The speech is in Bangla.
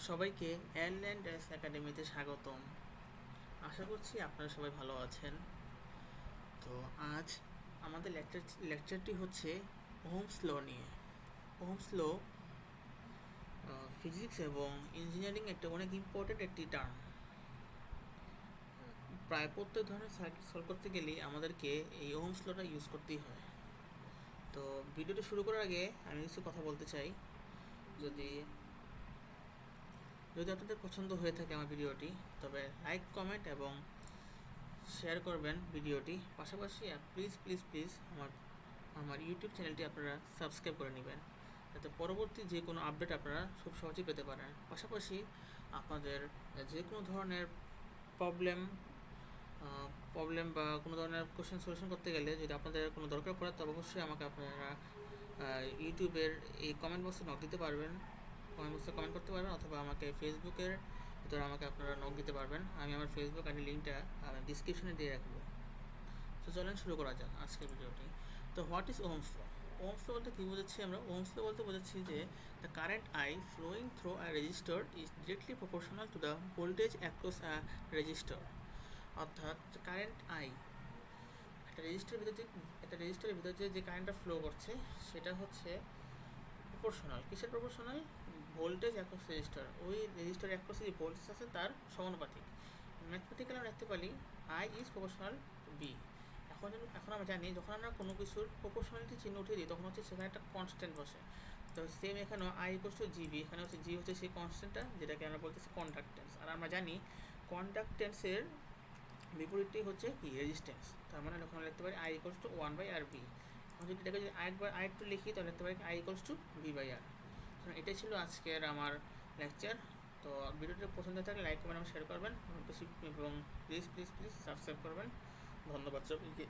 সবাইকে এল&এস একাডেমিতে স্বাগতম। আশা করছি আপনারা সবাই ভালো আছেন। তো আজ আমাদের লেকচারটি হচ্ছে ওহমস ল নিয়ে। ওহমস ল ফিজিক্স এবং ইঞ্জিনিয়ারিং একটা অনেক ইম্পর্টেন্ট একটি টার্ম। প্রায় প্রত্যেক ধরনের সার্কিট সলভ করতে গেলেই আমাদেরকে এই ওহমস লটা ইউজ করতেই হয়। তো ভিডিওটা শুরু করার আগে আমি কিছু কথা বলতে চাই। যদি আপনাদের পছন্দ হয়ে থাকে আমার ভিডিওটি, তবে লাইক, কমেন্ট এবং শেয়ার করবেন ভিডিওটি। পাশাপাশি প্লিজ প্লিজ প্লিজ আমার ইউটিউব চ্যানেলটি আপনারা সাবস্ক্রাইব করে নেবেন, যাতে পরবর্তী যে কোনো আপডেট আপনারা খুব সহজেই পেতে পারেন। পাশাপাশি আপনাদের যে কোনো ধরনের প্রবলেম বা কোনো ধরনের কোশ্চেন সলিউশন করতে গেলে যদি আপনাদের কোনো দরকার পড়ে, তবে অবশ্যই আমাকে আপনারা ইউটিউবের এই কমেন্ট বক্সে নক দিতে পারবেন, কমেন্ট বক্সে কমেন্ট করতে পারবেন, অথবা আমাকে ফেসবুকের ভিতরে আমাকে আপনারা নক দিতে পারবেন। আমি আমার ফেসবুক আইডি লিঙ্কটা ডিসক্রিপশনে দিয়ে রাখবো। তো চলেন শুরু করা যাক আজকের ভিডিওটি। তো what is Ohm's law? Ohm's law বলতে কী বোঝাচ্ছি আমরা? ওহমস ল বলতে বোঝাচ্ছি যে the current I flowing through a resistor is directly proportional to the voltage across a resistor. অর্থাৎ কারেন্ট আই একটা রেজিস্টারের ভিতরে যে কারেন্টটা ফ্লো করছে সেটা হচ্ছে প্রপোর্শনাল। কিসের প্রপোর্শনাল? Voltage across resistor. ওই রেজিস্টার অ্যাক্রসে যে ভোল্টেজ আছে তার সমানুপাতিক। ম্যাথমেটিক্যালি আমরা রাখতে পারি I is proportional to V. এখন আমরা জানি যখন আমরা কোনো কিছুর প্রপোর্শনালিটি চিহ্ন উঠিয়ে দিই, তখন হচ্ছে সেখানে একটা কনস্ট্যান্ট বসে। তো সেম এখানেও আই ইকুয়ালস টু জিবি, এখানে হচ্ছে জি হচ্ছে সেই কনস্ট্যান্টটা, যেটাকে আমরা বলতেছি কন্ডাক্টেন্স। আর আমরা জানি কন্ডাক্টেন্সের বিপরীতটি হচ্ছে কি? রেজিস্ট্যান্স। তার মানে যখন লিখতে পারি আই ইকুয়ালস টু 1/RB। এখন যদি এটাকে যদি আরেকটু লিখি, তাহলে লিখতে পারি আই ইকুয়ালস টু V/R। এটাই ছিল আজকের আমার লেকচার। তো ভিডিওটি পছন্দ থাকলে লাইক, কমেন্ট এবং শেয়ার করবেন, বেশি এবং প্লিজ প্লিজ প্লিজ সাবস্ক্রাইব করবেন। ধন্যবাদ সবাইকে।